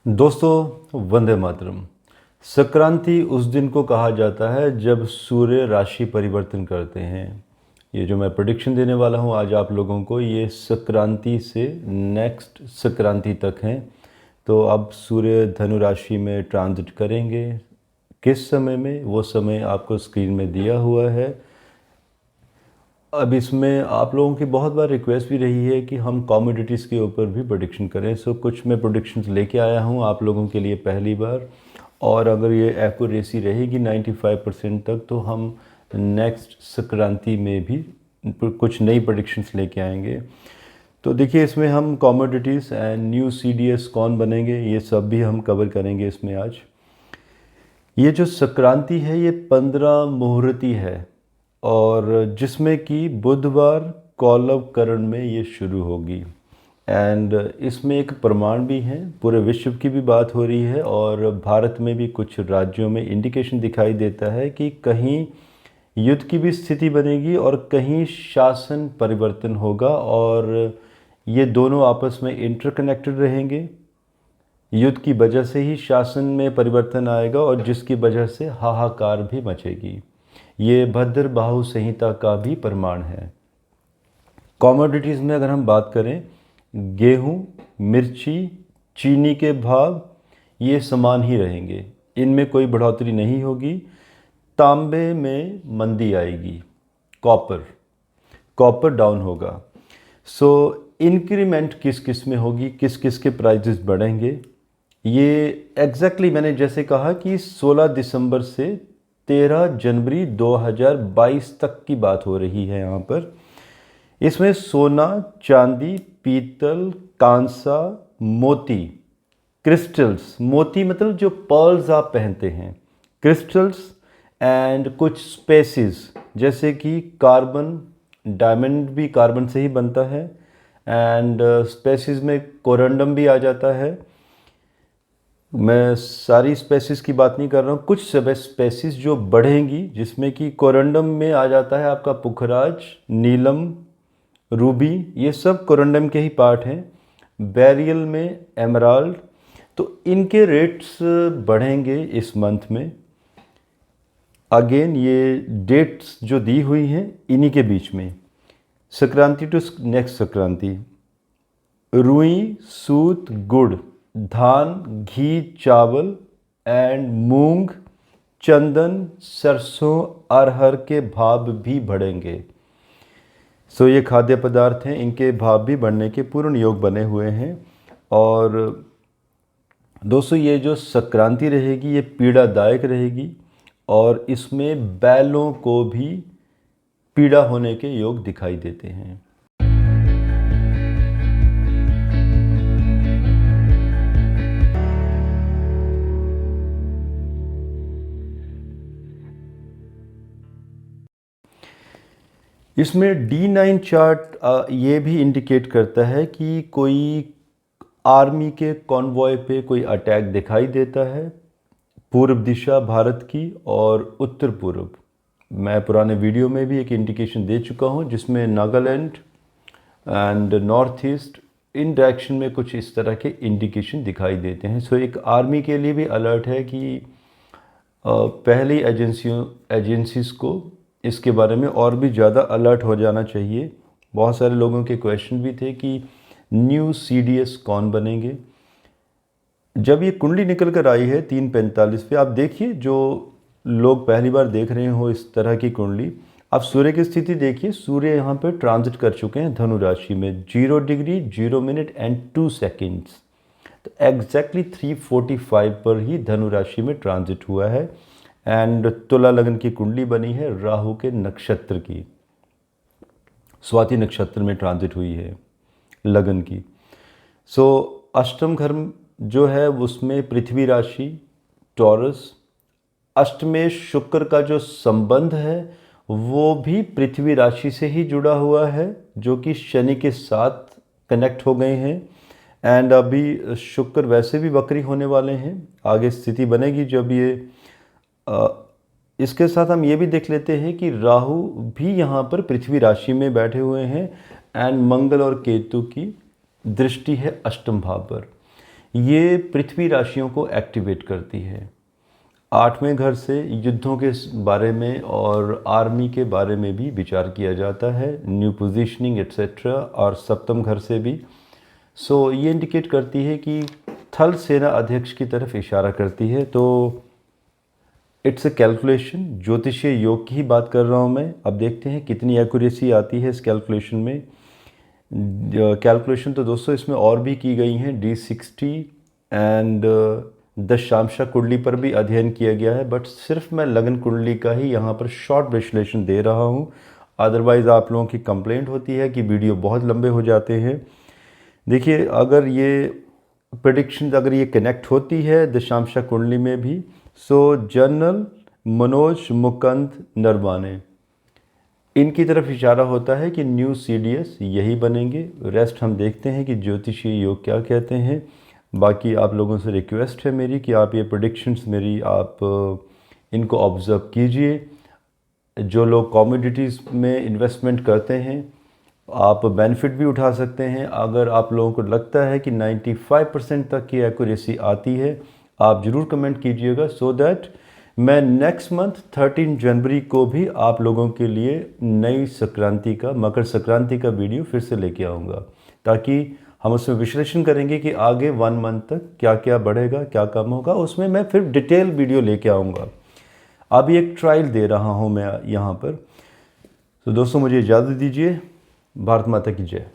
दोस्तों, वंदे मातरम। संक्रांति उस दिन को कहा जाता है जब सूर्य राशि परिवर्तन करते हैं। ये जो मैं प्रेडिक्शन देने वाला हूँ आज आप लोगों को, ये संक्रांति से नेक्स्ट संक्रांति तक हैं। तो अब सूर्य धनु राशि में ट्रांजिट करेंगे। किस समय में, वो समय आपको स्क्रीन में दिया हुआ है। अब इसमें आप लोगों की बहुत बार रिक्वेस्ट भी रही है कि हम कमोडिटीज़ के ऊपर भी प्रेडिक्शन करें। सो कुछ मैं प्रेडिक्शंस लेके आया हूँ आप लोगों के लिए पहली बार, और अगर ये एक्यूरेसी रहेगी 95% तक तो हम नेक्स्ट संक्रांति में भी कुछ नई प्रेडिक्शंस लेके आएंगे। तो देखिए, इसमें हम कमोडिटीज़ एंड न्यू CDS कौन बनेंगे, ये सब भी हम कवर करेंगे इसमें आज। ये जो संक्रांति है ये 15 मुहूर्ती है, और जिसमें कि बुधवार कौलव करण में ये शुरू होगी। एंड इसमें एक प्रमाण भी है, पूरे विश्व की भी बात हो रही है, और भारत में भी कुछ राज्यों में इंडिकेशन दिखाई देता है कि कहीं युद्ध की भी स्थिति बनेगी और कहीं शासन परिवर्तन होगा, और ये दोनों आपस में इंटरकनेक्टेड रहेंगे। युद्ध की वजह से ही शासन में परिवर्तन आएगा, और जिसकी वजह से हाहाकार भी मचेगी। ये भद्र बाहु संहिता का भी प्रमाण है। कमोडिटीज़ में अगर हम बात करें, गेहूं, मिर्ची, चीनी के भाव ये समान ही रहेंगे, इनमें कोई बढ़ोतरी नहीं होगी। तांबे में मंदी आएगी, कॉपर डाउन होगा। सो इंक्रीमेंट किस किस में होगी, किस किस के प्राइजेस बढ़ेंगे, ये एग्जैक्टली मैंने जैसे कहा कि 16 दिसंबर से 13 जनवरी 2022 तक की बात हो रही है यहाँ पर। इसमें सोना, चांदी, पीतल, कांसा, मोती, क्रिस्टल्स, मोती मतलब जो पर्ल्स आप पहनते हैं, क्रिस्टल्स एंड कुछ स्पेसिस जैसे कि कार्बन, डायमंड भी कार्बन से ही बनता है, एंड स्पेसिस में कोरंडम भी आ जाता है। मैं सारी स्पेसिस की बात नहीं कर रहा हूँ, कुछ सब स्पेसिस जो बढ़ेंगी, जिसमें कि कोरंडम में आ जाता है आपका पुखराज, नीलम, रूबी, ये सब कोरंडम के ही पार्ट हैं। बेरियल में एमराल्ड। तो इनके रेट्स बढ़ेंगे इस मंथ में। अगेन ये डेट्स जो दी हुई हैं इन्हीं के बीच में, संक्रांति टू नेक्स्ट संक्रांति। रुई, सूत, गुड़, धान, घी, चावल एंड मूंग, चंदन, सरसों, अरहर के भाव भी बढ़ेंगे। सो ये खाद्य पदार्थ हैं, इनके भाव भी बढ़ने के पूर्ण योग बने हुए हैं। और दोस्तों, ये जो संक्रांति रहेगी ये पीड़ादायक रहेगी, और इसमें बैलों को भी पीड़ा होने के योग दिखाई देते हैं। इसमें D9 चार्ट ये भी इंडिकेट करता है कि कोई आर्मी के कॉन्वॉय पे कोई अटैक दिखाई देता है, पूर्व दिशा भारत की और उत्तर पूर्व। मैं पुराने वीडियो में भी एक इंडिकेशन दे चुका हूँ, जिसमें Nagaland and north east in direction में कुछ इस तरह के इंडिकेशन दिखाई देते हैं। सो एक आर्मी के लिए भी अलर्ट है कि पहली एजेंसीज़ को इसके बारे में और भी ज़्यादा अलर्ट हो जाना चाहिए। बहुत सारे लोगों के क्वेश्चन भी थे कि न्यू CDS कौन बनेंगे। जब ये कुंडली निकल कर आई है 3:45 पे, आप देखिए, जो लोग पहली बार देख रहे हो इस तरह की कुंडली, आप सूर्य की स्थिति देखिए। सूर्य यहाँ पे ट्रांजिट कर चुके हैं धनु राशि में 0 डिग्री 0 मिनट एंड 2 सेकेंड्स। तो एग्जैक्टली 3:45 पर ही धनु राशि में ट्रांजिट हुआ है। एंड तुला लगन की कुंडली बनी है राहु के नक्षत्र की, स्वाति नक्षत्र में ट्रांजिट हुई है लगन की। सो अष्टम घर जो है उसमें पृथ्वी राशि टॉरस, अष्टमेश शुक्र का जो संबंध है वो भी पृथ्वी राशि से ही जुड़ा हुआ है, जो कि शनि के साथ कनेक्ट हो गए हैं। एंड अभी शुक्र वैसे भी वक्री होने वाले हैं, आगे स्थिति बनेगी जब ये इसके साथ हम ये भी देख लेते हैं कि राहु भी यहाँ पर पृथ्वी राशि में बैठे हुए हैं, एंड मंगल और केतु की दृष्टि है अष्टम भाव पर। ये पृथ्वी राशियों को एक्टिवेट करती है। 8वें घर से युद्धों के बारे में और आर्मी के बारे में भी विचार किया जाता है, न्यू पोजीशनिंग एट्सेट्रा, और 7वें घर से भी। सो ये इंडिकेट करती है कि थल सेना अध्यक्ष की तरफ इशारा करती है। तो इट्स अ कैलकुलेशन, ज्योतिषीय योग की ही बात कर रहा हूँ मैं। अब देखते हैं कितनी एक्यूरेसी आती है इस कैलकुलेशन में। कैलकुलेशन तो दोस्तों इसमें और भी की गई हैं, D60 एंड दशांशा कुंडली पर भी अध्ययन किया गया है, बट सिर्फ मैं लगन कुंडली का ही यहाँ पर शॉर्ट विश्लेषण दे रहा हूँ। अदरवाइज़ आप लोगों की कंप्लेंट होती है कि वीडियो बहुत लंबे हो जाते हैं। देखिए, अगर ये प्रेडिक्शन अगर ये कनेक्ट होती है दशांशा कुंडली में भी, सो जनरल मनोज मुकुंद नरवाने, इनकी तरफ इशारा होता है कि न्यू CDS यही बनेंगे। रेस्ट हम देखते हैं कि ज्योतिषीय योग क्या कहते हैं। बाकी आप लोगों से रिक्वेस्ट है मेरी कि आप ये प्रेडिक्शंस मेरी आप इनको ऑब्ज़र्व कीजिए। जो लोग कमोडिटीज़ में इन्वेस्टमेंट करते हैं, आप बेनिफिट भी उठा सकते हैं। अगर आप लोगों को लगता है कि 95% तक की एक्यूरेसी आती है, आप ज़रूर कमेंट कीजिएगा, सो दैट मैं नेक्स्ट मंथ 13 जनवरी को भी आप लोगों के लिए नई संक्रांति का, मकर संक्रांति का वीडियो फिर से लेके आऊँगा, ताकि हम उसमें विश्लेषण करेंगे कि आगे 1 मंथ तक क्या क्या बढ़ेगा, क्या कम होगा। उसमें मैं फिर डिटेल वीडियो लेके आऊँगा। अभी एक ट्रायल दे रहा हूँ मैं यहाँ पर। तो दोस्तों मुझे इजाज़त दीजिए। भारत माता की जय।